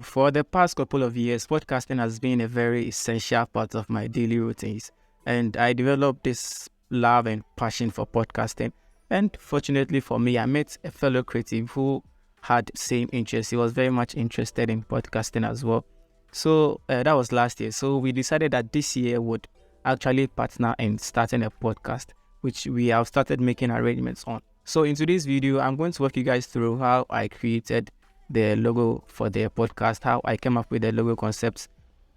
For the past couple of years, podcasting has been a very essential part of my daily routines, and I developed this love and passion for podcasting. And fortunately for me, I met a fellow creative who had same interest. He was very much interested in podcasting as well. So that was last year. So we decided that this year would actually partner in starting a podcast, which we have started making arrangements on. So in today's video, I'm going to walk you guys through how I created the logo for the podcast, how I came up with the logo concepts,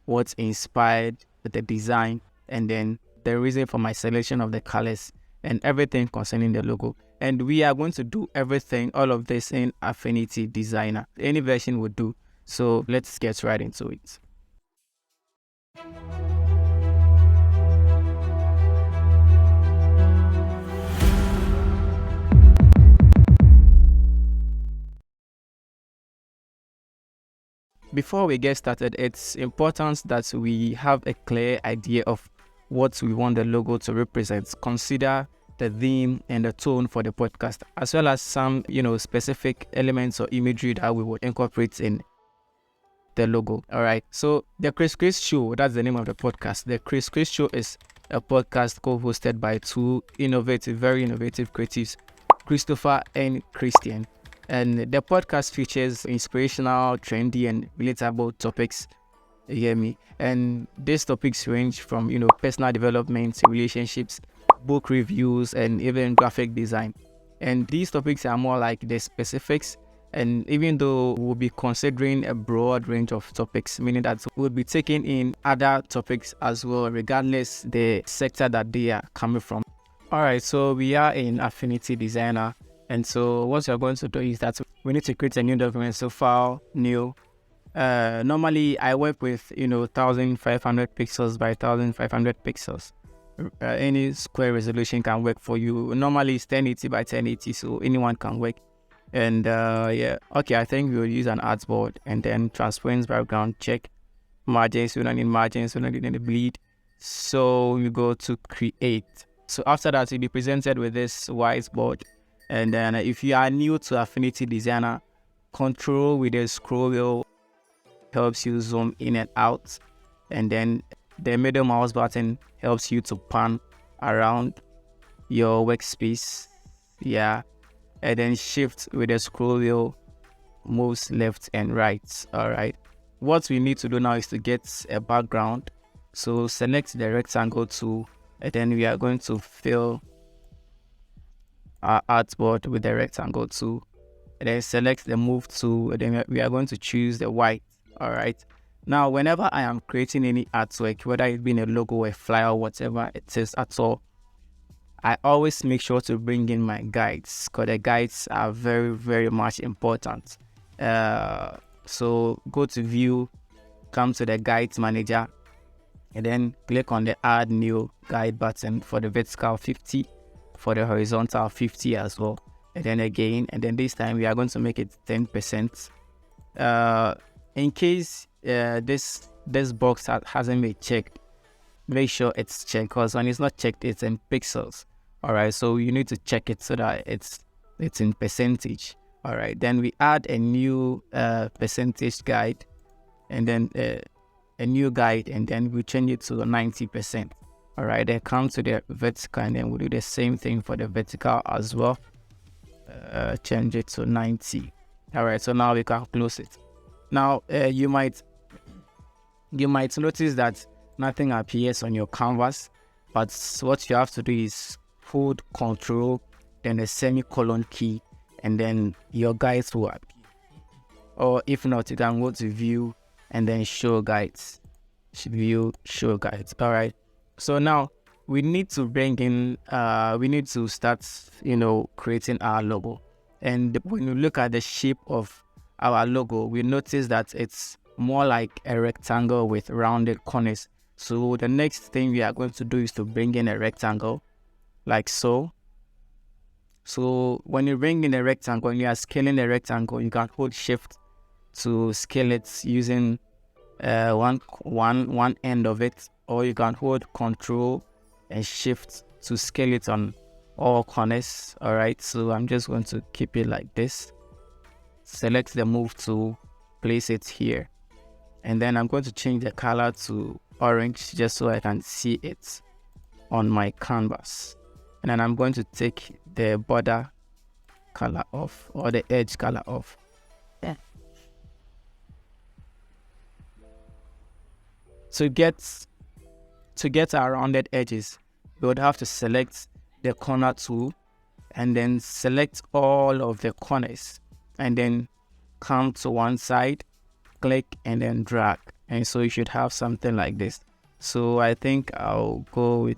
what inspired the design, and then the reason for my selection of the colors and everything concerning the logo. And we are going to do everything, all of this in Affinity Designer. Any version would do. So let's get right into it. Before we get started, it's important that we have a clear idea of what we want the logo to represent. Consider the theme and the tone for the podcast, as well as some, specific elements or imagery that we would incorporate in the logo. All right. So the Chris Show, that's the name of the podcast. The Chris Show is a podcast co-hosted by two very innovative creatives, Christopher and Christian. And the podcast features inspirational, trendy, and relatable topics. You hear me? And these topics range from, personal development, relationships, book reviews, and even graphic design. And these topics are more like the specifics. And even though we'll be considering a broad range of topics, meaning that we'll be taking in other topics as well, regardless the sector that they are coming from. All right, so we are in Affinity Designer. And so what you're going to do is that we need to create a new document. So file, new. Normally I work with 1500 pixels by 1500 pixels. Any square resolution can work for you. Normally it's 1080 by 1080, so anyone can work. And I think we'll use an artboard, and then transparency background, check margins. We don't need margins, we don't need any bleed. So we go to create. So after that, you'll be presented with this whiteboard. And then if you are new to Affinity Designer, control with the scroll wheel helps you zoom in and out. And then the middle mouse button helps you to pan around your workspace. Yeah. And then shift with the scroll wheel moves left and right. All right. What we need to do now is to get a background. So select the rectangle tool, and then we are going to fill our artboard with the rectangle tool, and then select the move tool, and then we are going to choose the white. All right. Now, whenever I am creating any artwork, whether it be a logo, a flyer, whatever it is at all, I always make sure to bring in my guides, because the guides are very, very much important. So go to view, come to the guides manager, and then click on the add new guide button for the vertical 50, for the horizontal 50 as well. And then again, and then this time we are going to make it 10%. In case this box hasn't been checked, make sure it's checked, because when it's not checked, it's in pixels. All right, so you need to check it so that it's in percentage. All right, then we add a new percentage guide, and then a new guide, and then we change it to 90%. All right, then come to the vertical, and then we'll do the same thing for the vertical as well. Change it to 90. All right, so now we can close it. Now you might notice that nothing appears on your canvas, but what you have to do is hold Control, then the semicolon key, and then your guides will appear. Or if not, you can go to View and then Show Guides. View, Show Guides. All right. So now we need to bring in. We need to start, creating our logo. And when you look at the shape of our logo, we notice that it's more like a rectangle with rounded corners. So the next thing we are going to do is to bring in a rectangle, like so. So when you bring in a rectangle, when you are scaling the rectangle, you can hold Shift to scale it using one end of it, or you can hold Control and Shift to scale it on all corners. All right, so I'm just going to keep it like this. Select the move tool, place it here. and then I'm going to change the color to orange just so I can see it on my canvas. And then I'm going to take the border color off, or the edge color off. Yeah. To get our rounded edges, we would have to select the corner tool and then select all of the corners, and then come to one side, click, and then drag. And so you should have something like this. So I think I'll go with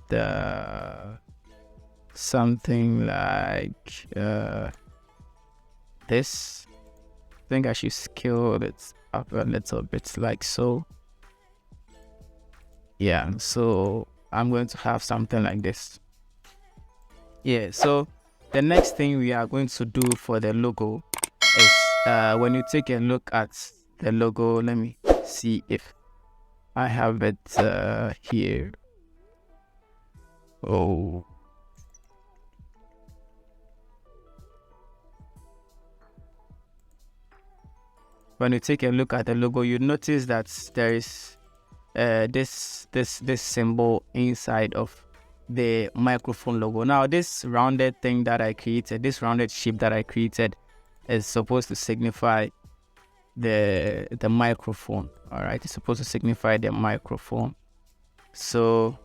something like this. I think I should scale it up a little bit, like so. Yeah, so I'm going to have something like this. Yeah, so the next thing we are going to do for the logo is when you take a look at the logo, let me see if I have it here. Oh, when you take a look at the logo, you notice that there is this symbol inside of the microphone logo. Now this rounded thing that I created, this rounded shape that I created, is supposed to signify the microphone. All right, it's supposed to signify the microphone. So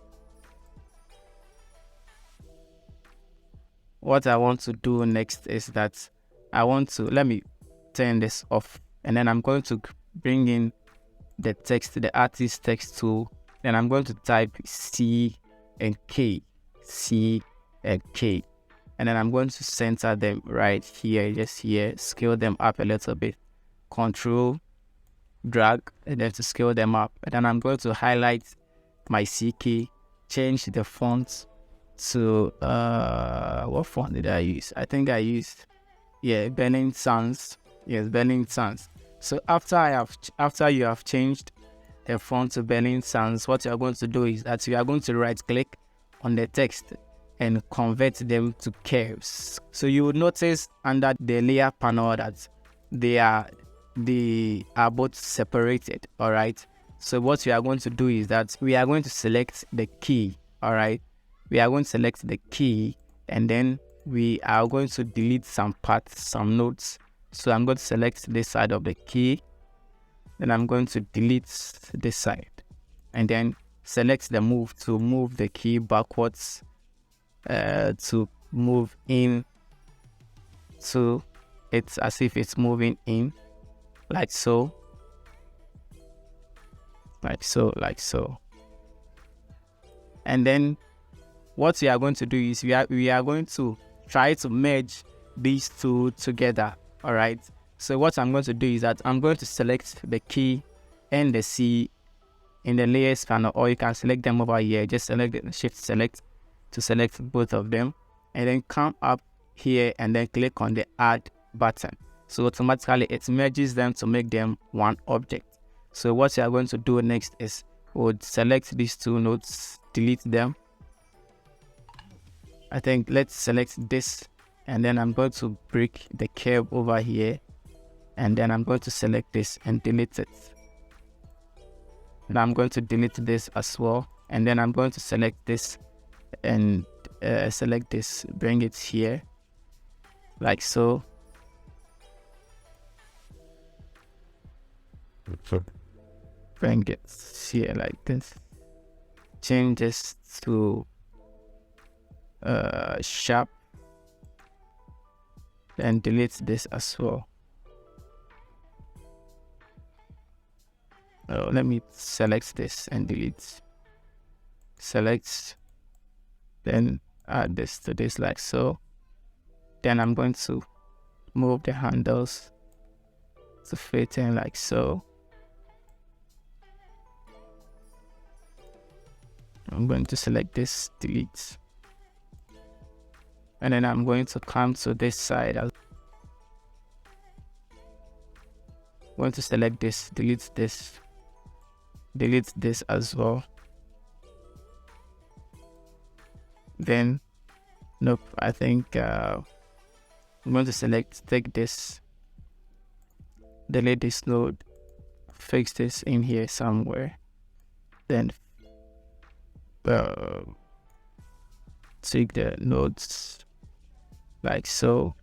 what I want to do next is that let me turn this off, and then I'm going to bring in the text, the artist text tool. Then I'm going to type C and K, C and K, and then I'm going to center them right here, just here, scale them up a little bit, control drag, and then to scale them up. And then I'm going to highlight my CK, change the font to what font did I use? I think I used Burning Sans. Yes, Burning Sans. So after you have changed the font to Burning Sans, what you are going to do is that you are going to right click on the text and convert them to curves. So you will notice under the layer panel that they are both separated. All right, so what we are going to do is that we are going to select the key. All right, we are going to select the key, and then we are going to delete some parts, some notes. So I'm going to select this side of the key, then I'm going to delete this side, and then select the move to move the key backwards, to move in, so it's as if it's moving in, like so, like so. And then what we are going to do is we are going to try to merge these two together. All right, so what I'm going to do is that I'm going to select the key and the C in the layers panel, or you can select them over here. Just select the shift select to select both of them, and then come up here and then click on the add button. So automatically it merges them to make them one object. So what you are going to do next is we'll select these two nodes, delete them. I think let's select this, and then I'm going to break the curve over here, and then I'm going to select this and delete it. And I'm going to delete this as well, and then I'm going to select this and select this, bring it here, like so. Bring it here like this. Change this to sharp, then delete this as well. Let me select this and delete. Select, then add this to this like so. Then I'm going to move the handles to fit in like so. I'm going to select this, delete, and then I'm going to come to this side. I'm going to select this, delete this as well. Then nope, I think I'm going to take this, delete this node, fix this in here somewhere. Then take the nodes like so.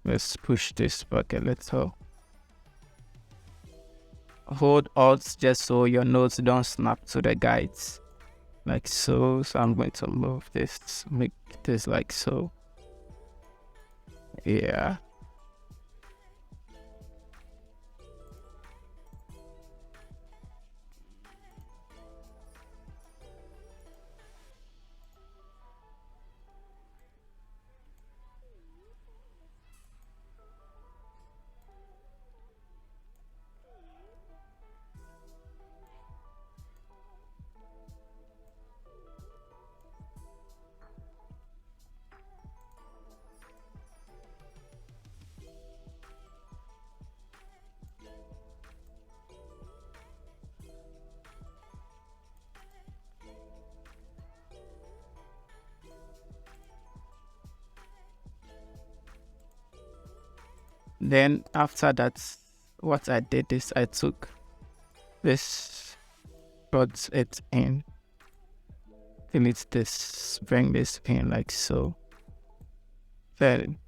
Let's push this back a little. Hold Alt just so your nodes don't snap to the guides. Like so. So I'm going to move this, make this like so. Yeah. Then after that, what I did is I took this, brought it in, delete this, bring this in like so. Then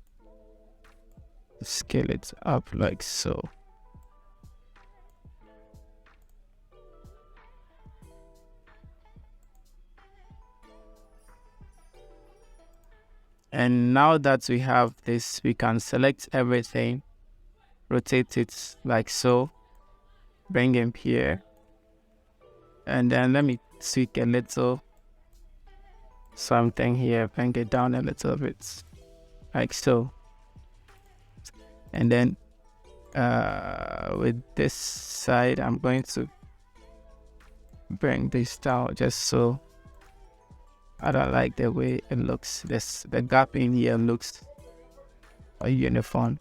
scale it up like so. And now that we have this, we can select everything, rotate it like so, bring him here, and then let me tweak a little something here, bring it down a little bit like so. And then with this side, I'm going to bring this down just so. I don't like the way it looks. The gap in here looks uniform.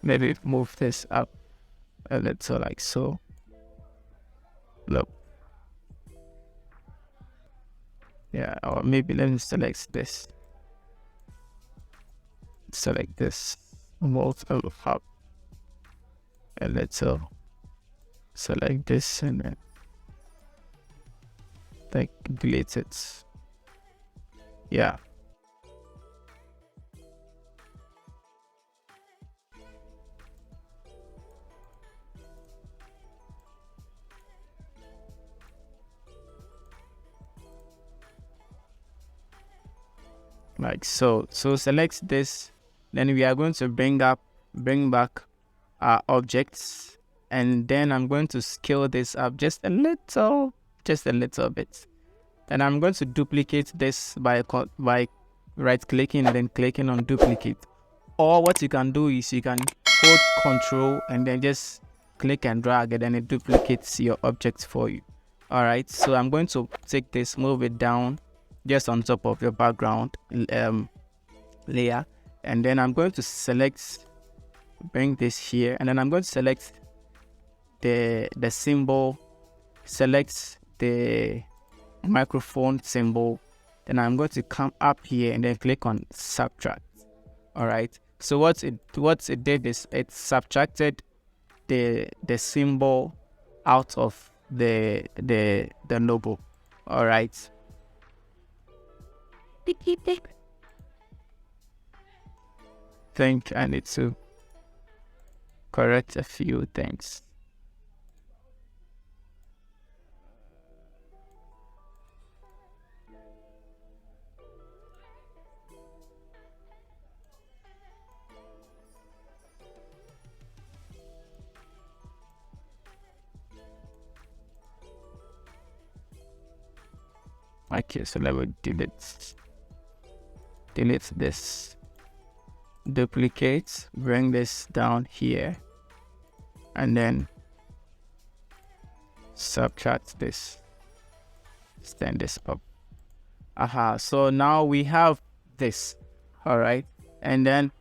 Maybe move this up a little like so. Look. Yeah, or maybe let me select this. Select this. Move up a little. Select this and then like delete it. Yeah. Like so. So select this. Then we are going to bring back our objects, and then I'm going to scale this up just a little bit. And I'm going to duplicate this by right clicking and then clicking on duplicate. Or what you can do is you can hold Control and then just click and drag, and then it duplicates your object for you. All right, so I'm going to take this, move it down just on top of your background layer, and then I'm going to select, bring this here, and then I'm going to select the symbol, select the microphone symbol, then I'm going to come up here and then click on subtract. All right, so what it did is it subtracted the symbol out of the logo. All right, think I need to correct a few things. Okay, so let me delete this, duplicate, bring this down here, and then subtract this, stand this up. So now we have this. All right, and then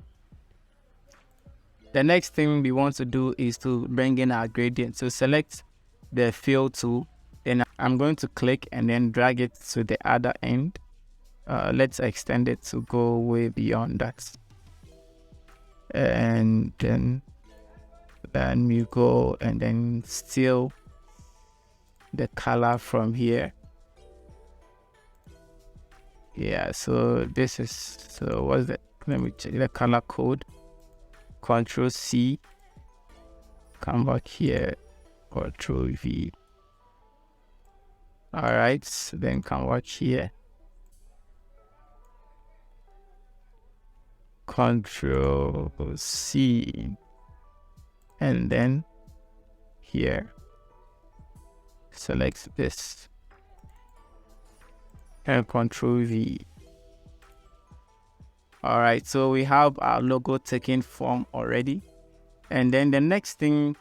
the next thing we want to do is to bring in our gradient. So select the fill tool, then I'm going to click and then drag it to the other end. Let's extend it to go way beyond that. and then you go and then steal the color from here. Yeah, so this is, so what's that? Let me check the color code. Control C, come back here, Control V. All right, so then come back here, Control C, and then here, select this, and Control V. All right, so we have our logo taking form already. And then the next thing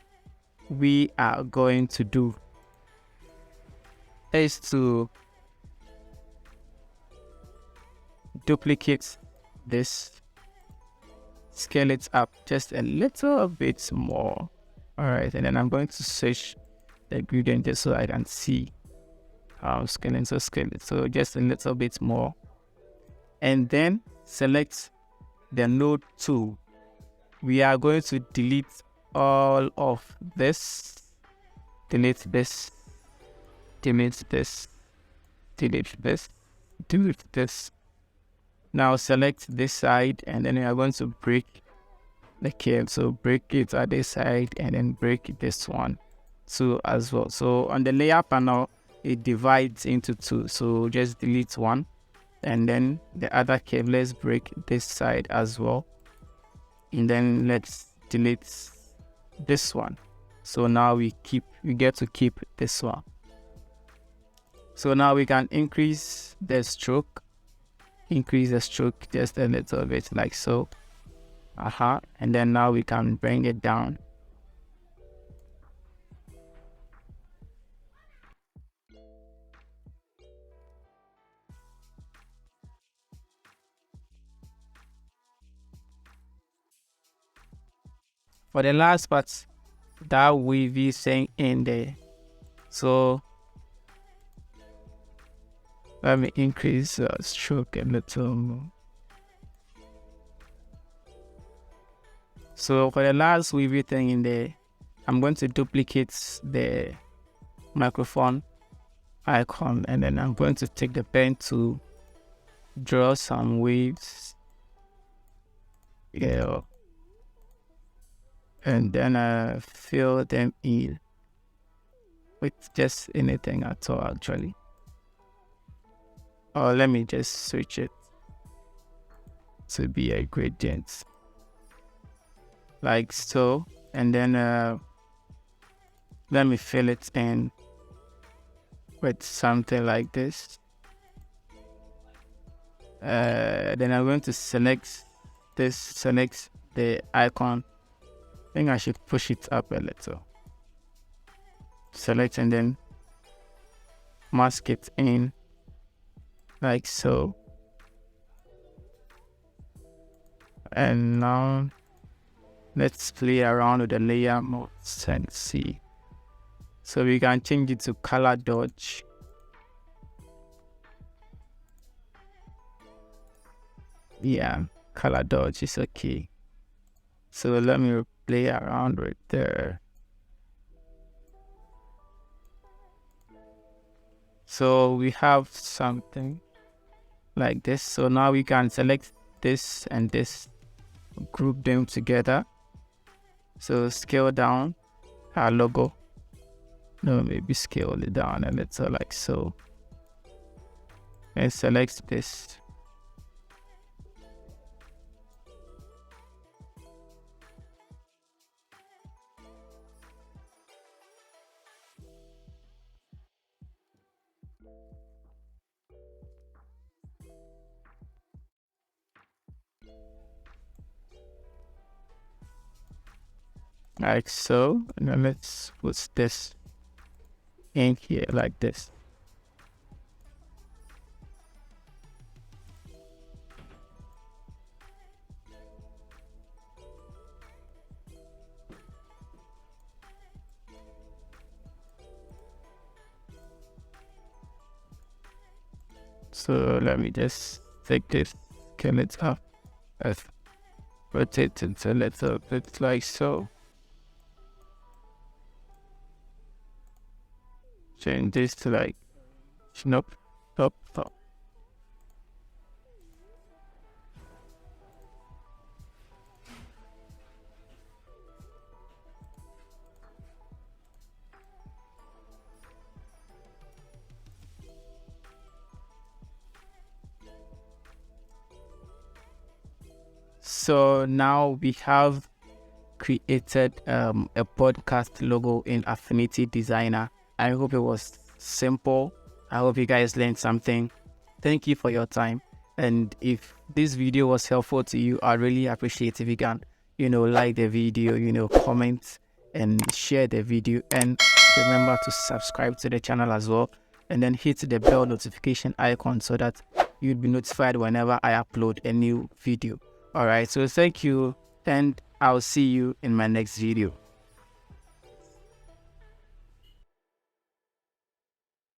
we are going to do is to duplicate this, scale it up just a little bit more. All right, and then I'm going to switch the gradient just so I can see how I'm scaling. So scale it, so just a little bit more, and then select the node tool. We are going to delete all of this, delete this, delete this, delete this, delete this. Now select this side, and then we are going to break the curve. So break it at this side and then break this one too as well. So on the layer panel, it divides into two. So just delete one, and then the other curve, let's break this side as well. And then let's delete this one. So now we get to keep this one. So now we can increase the stroke just a little bit, like so. And then now we can bring it down. For the last part, that wavy thing in there. So let me increase stroke a little more. So for the last wavy thing in there, I'm going to duplicate the microphone icon, and then I'm going to take the pen to draw some waves. Yeah. And then fill them in with just anything at all, actually. Or let me just switch it to be a gradient, like so. And then let me fill it in with something like this. Then I'm going to select this, select the icon. I think I should push it up a little. Select and then mask it in, like so. And now let's play around with the layer modes and see. So we can change it to color dodge. Yeah, color dodge is okay. So let me play around with there. So we have something like this. So now we can select this and this, group them together. So scale down our logo. No, maybe scale it down a little, like so. And select this. Like so. And then let's put this in here like this. So let me just take this, scale it up. rotate it a little bit like so. Change this to like nope, top, top. So now we have created a podcast logo in Affinity Designer. I hope it was simple. I hope you guys learned something. Thank you for your time. And if this video was helpful to you, I really appreciate if you can, like the video, comment and share the video. And remember to subscribe to the channel as well. And then hit the bell notification icon so that you'd be notified whenever I upload a new video. All right, so thank you, and I'll see you in my next video.